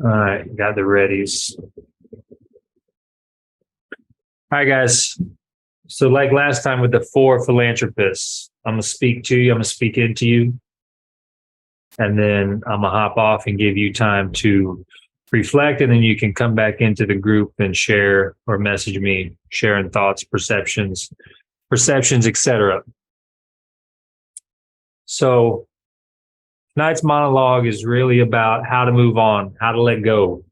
All right, got the readies. All right, guys. So, like last time with the four philanthropists, I'm gonna speak to you. I'm gonna speak into you, and then I'm gonna hop off and give you time to reflect, and then you can come back into the group and share or message me, sharing thoughts, perceptions, etc. So, tonight's monologue is really about how to move on, how to let go,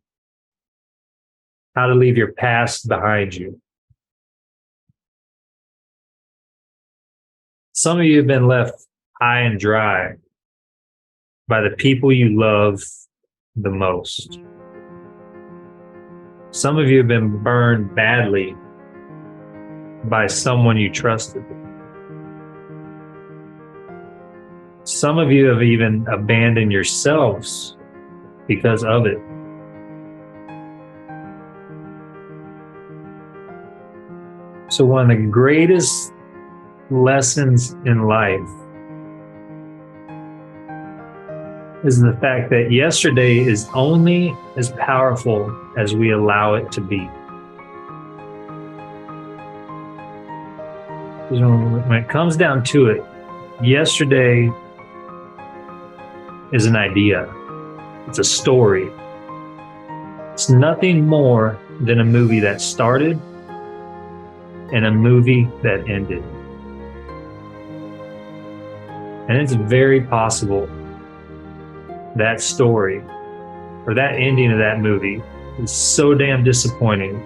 how to leave your past behind you. Some of you have been left high and dry by the people you love the most. Some of you have been burned badly by someone you trusted. Some of you have even abandoned yourselves because of it. So one of the greatest lessons in life is the fact that yesterday is only as powerful as we allow it to be. When it comes down to it, yesterday is an idea. It's a story. It's nothing more than a movie that started and a movie that ended. And it's very possible that story or that ending of that movie is so damn disappointing,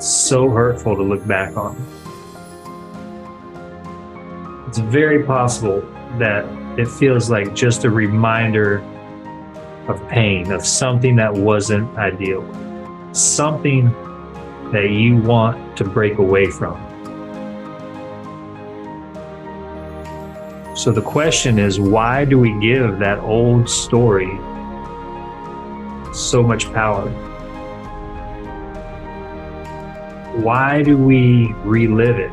so hurtful to look back on. It's very possible that it feels like just a reminder of pain, of something that wasn't ideal, something that you want to break away from. So the question is, why do we give that old story so much power? Why do we relive it?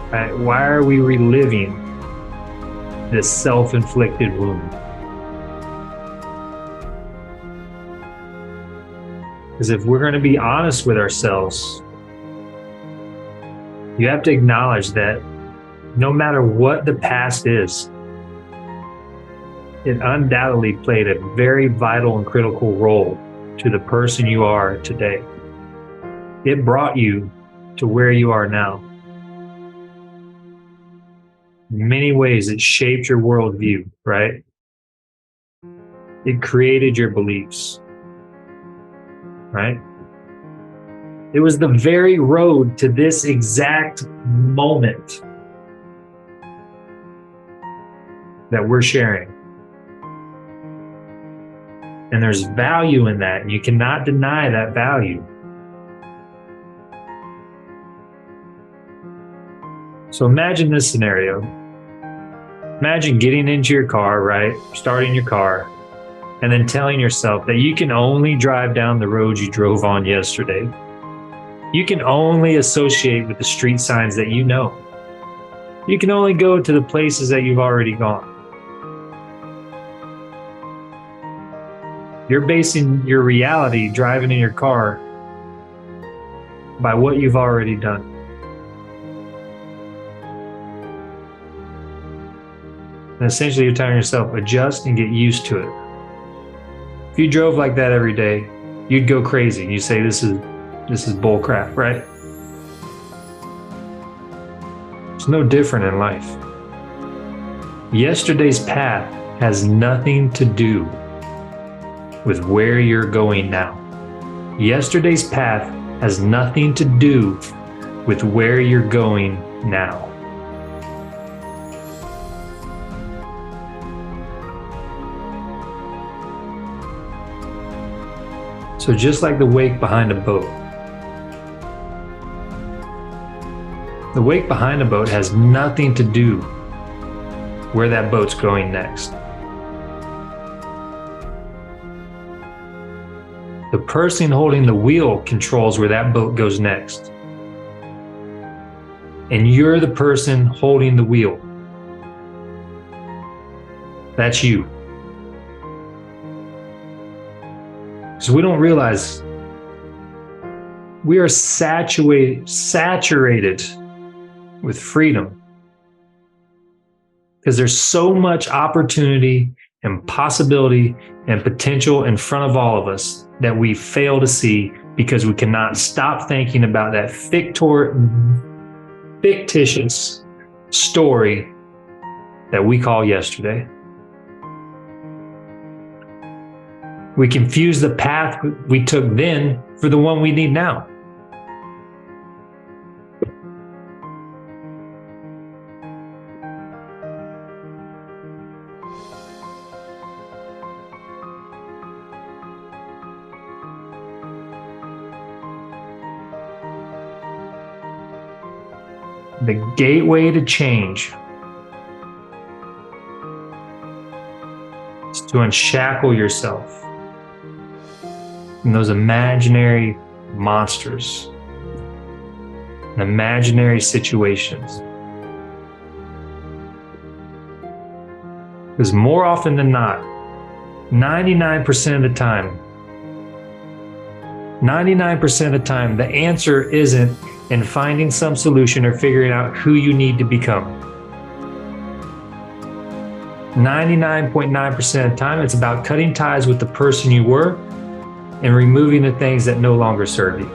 Right? Why are we reliving this self-inflicted wound? Because if we're going to be honest with ourselves, you have to acknowledge that no matter what the past is, it undoubtedly played a very vital and critical role to the person you are today. It brought you to where you are now. In many ways, it shaped your worldview, right? It created your beliefs, right? It was the very road to this exact moment that we're sharing. And there's value in that, and you cannot deny that value. So imagine this scenario. Imagine getting into your car, right? Starting your car, and then telling yourself that you can only drive down the road you drove on yesterday. You can only associate with the street signs that you know. You can only go to the places that you've already gone. You're basing your reality driving in your car by what you've already done. And essentially you're telling yourself, adjust and get used to it. If you drove like that every day, you'd go crazy and you'd say, this is bull crap, right? It's no different in life. Yesterday's path has nothing to do with where you're going now. Yesterday's path has nothing to do with where you're going now. So just like the wake behind a boat, the wake behind a boat has nothing to do where that boat's going next. The person holding the wheel controls where that boat goes next. And you're the person holding the wheel. That's you. So we don't realize we are saturated with freedom because there's so much opportunity and possibility and potential in front of all of us that we fail to see because we cannot stop thinking about that fictitious story that we call yesterday. We confuse the path we took then for the one we need now. The gateway to change is to unshackle yourself from those imaginary monsters and imaginary situations. Because more often than not, 99% of the time, the answer isn't in finding some solution or figuring out who you need to become. 99.9% of the time, it's about cutting ties with the person you were and removing the things that no longer serve you.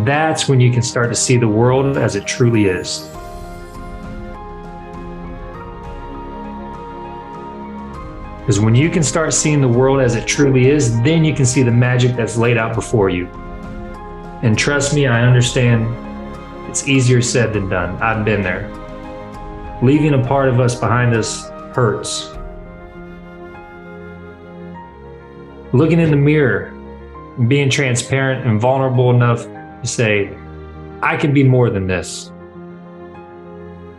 That's when you can start to see the world as it truly is. Because when you can start seeing the world as it truly is, then you can see the magic that's laid out before you. And trust me, I understand it's easier said than done. I've been there. Leaving a part of us behind us hurts. Looking in the mirror, being transparent and vulnerable enough to say, I can be more than this.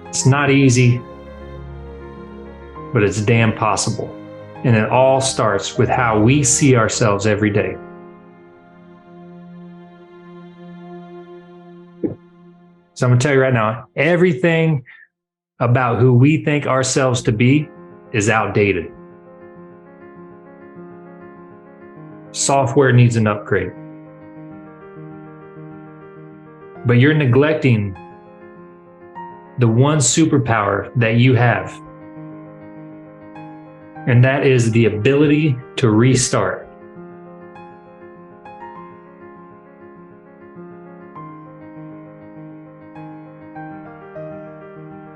It's not easy, but it's damn possible. And it all starts with how we see ourselves every day. So I'm going to tell you right now, everything about who we think ourselves to be is outdated. Software needs an upgrade. But you're neglecting the one superpower that you have. And that is the ability to restart.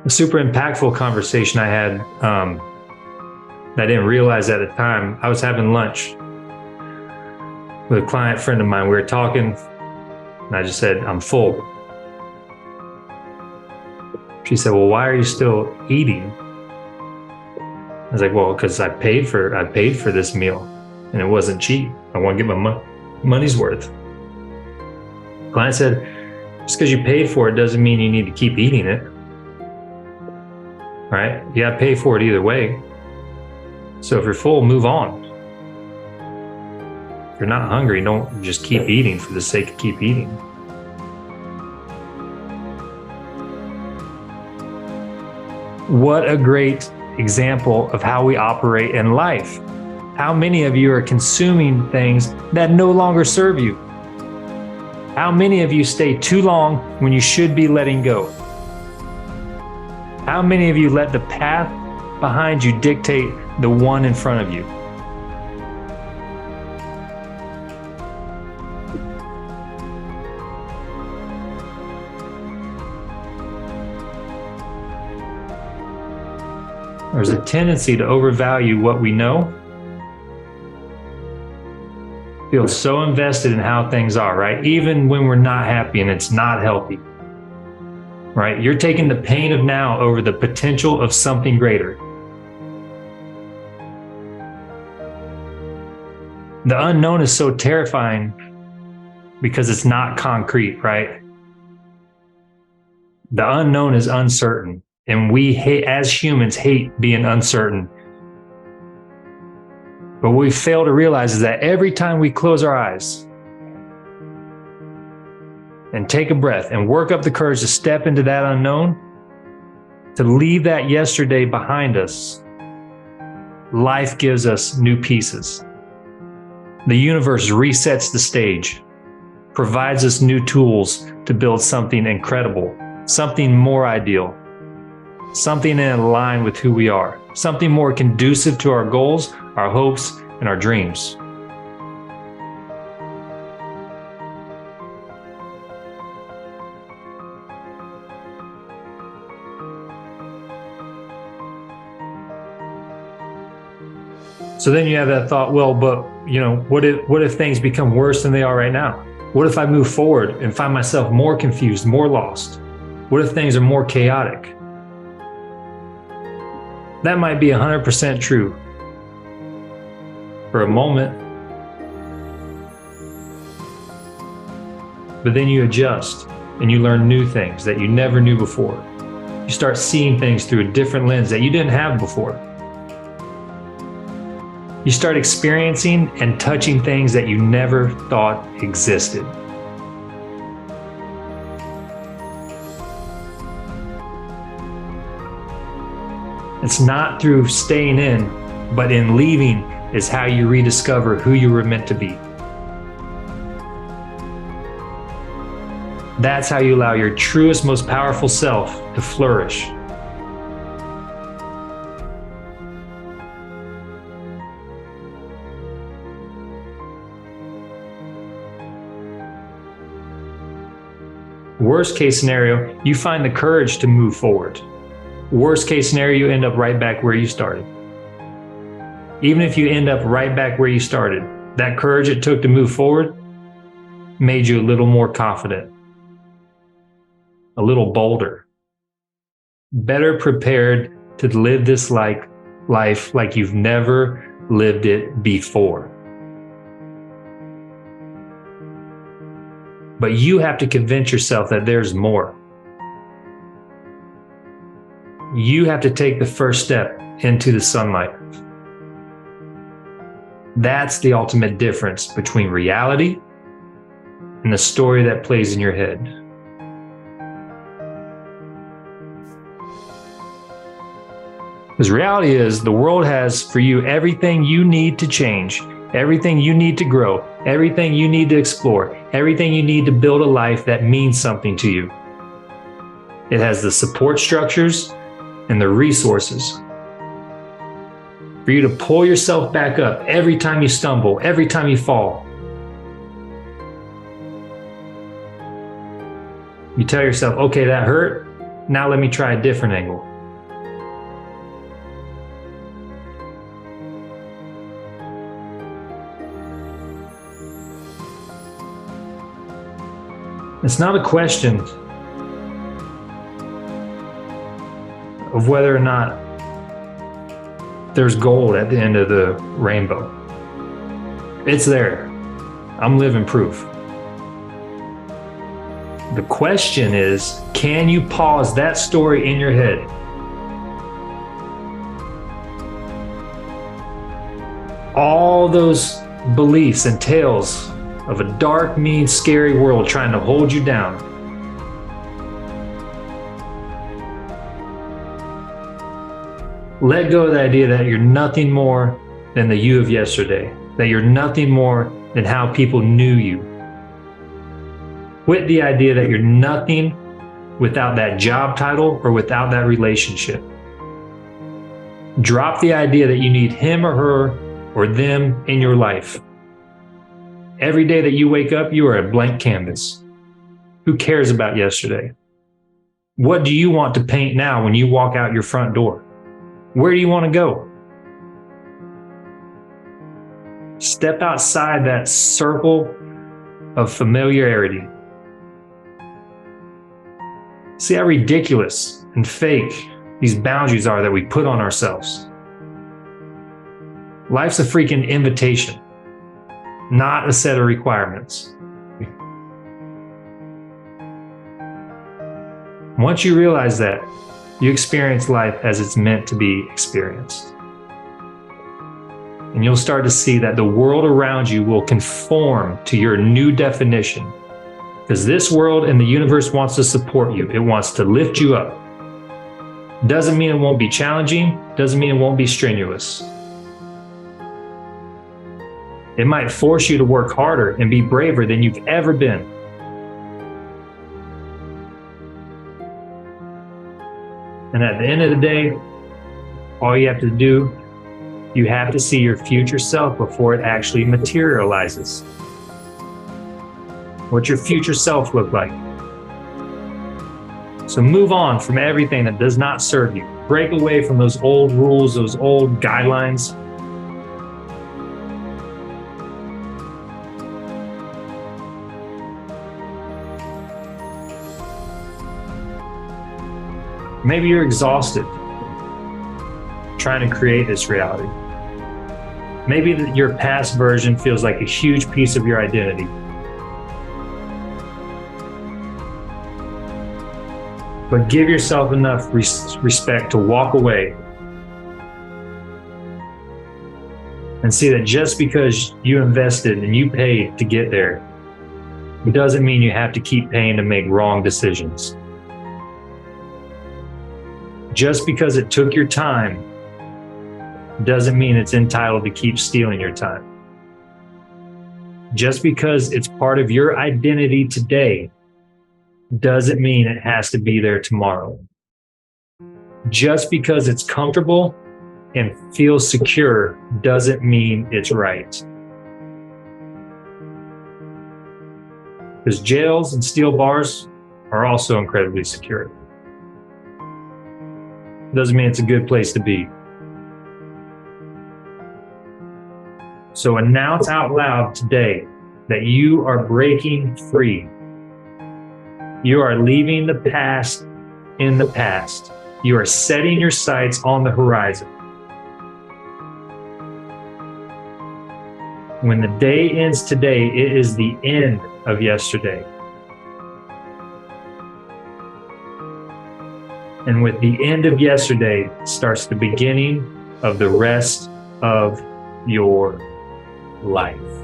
A super impactful conversation I had that I didn't realize at the time. I was having lunch with a client friend of mine. We were talking, and I just said, I'm full. She said, well, why are you still eating? I was like, well, because I paid for this meal, and it wasn't cheap. I want to get my money's worth. The client said, just because you paid for it doesn't mean you need to keep eating it. Right? You got to pay for it either way. So if you're full, move on. If you're not hungry, don't just keep eating for the sake of keep eating. What a great example of how we operate in life. How many of you are consuming things that no longer serve you? How many of you stay too long when you should be letting go? How many of you let the path behind you dictate the one in front of you? There's a tendency to overvalue what we know, feel so invested in how things are, right? Even when we're not happy and it's not healthy. Right? You're taking the pain of now over the potential of something greater. The unknown is so terrifying because it's not concrete, right? The unknown is uncertain, and we hate, as humans, hate being uncertain. But what we fail to realize is that every time we close our eyes and take a breath and work up the courage to step into that unknown, to leave that yesterday behind us, life gives us new pieces. The universe resets the stage, provides us new tools to build something incredible, something more ideal, something in line with who we are, something more conducive to our goals, our hopes, and our dreams. So then you have that thought, well, but what if things become worse than they are right now? What if I move forward and find myself more confused, more lost? What if things are more chaotic? That might be 100% true for a moment. But then you adjust and you learn new things that you never knew before. You start seeing things through a different lens that you didn't have before. You start experiencing and touching things that you never thought existed. It's not through staying in, but in leaving is how you rediscover who you were meant to be. That's how you allow your truest, most powerful self to flourish. Worst case scenario, you find the courage to move forward. Worst case scenario, you end up right back where you started. Even if you end up right back where you started, that courage it took to move forward made you a little more confident, a little bolder, better prepared to live this life like you've never lived it before. But you have to convince yourself that there's more. You have to take the first step into the sunlight. That's the ultimate difference between reality and the story that plays in your head. Because reality is the world has for you everything you need to change, everything you need to grow, everything you need to explore, everything you need to build a life that means something to you. It has the support structures and the resources for you to pull yourself back up every time you stumble, every time you fall. You tell yourself, okay, that hurt. Now let me try a different angle. It's not a question of whether or not there's gold at the end of the rainbow. It's there. I'm living proof. The question is, can you pause that story in your head? All those beliefs and tales of a dark, mean, scary world trying to hold you down. Let go of the idea that you're nothing more than the you of yesterday, that you're nothing more than how people knew you. Quit the idea that you're nothing without that job title or without that relationship. Drop the idea that you need him or her or them in your life. Every day that you wake up, you are a blank canvas. Who cares about yesterday? What do you want to paint now when you walk out your front door? Where do you want to go? Step outside that circle of familiarity. See how ridiculous and fake these boundaries are that we put on ourselves. Life's a freaking invitation, not a set of requirements. Once you realize that, you experience life as it's meant to be experienced. And you'll start to see that the world around you will conform to your new definition. Because this world and the universe wants to support you. It wants to lift you up. Doesn't mean it won't be challenging. Doesn't mean it won't be strenuous. It might force you to work harder and be braver than you've ever been. And at the end of the day, all you have to do, you have to see your future self before it actually materializes. What's your future self look like? So move on from everything that does not serve you. Break away from those old rules, those old guidelines. Maybe you're exhausted trying to create this reality. Maybe your past version feels like a huge piece of your identity. But give yourself enough respect to walk away and see that just because you invested and you paid to get there, it doesn't mean you have to keep paying to make wrong decisions. Just because it took your time doesn't mean it's entitled to keep stealing your time. Just because it's part of your identity today doesn't mean it has to be there tomorrow. Just because it's comfortable and feels secure doesn't mean it's right. Because jails and steel bars are also incredibly secure. Doesn't mean it's a good place to be. So announce out loud today that you are breaking free. You are leaving the past in the past. You are setting your sights on the horizon. When the day ends today, it is the end of yesterday. And with the end of yesterday starts the beginning of the rest of your life.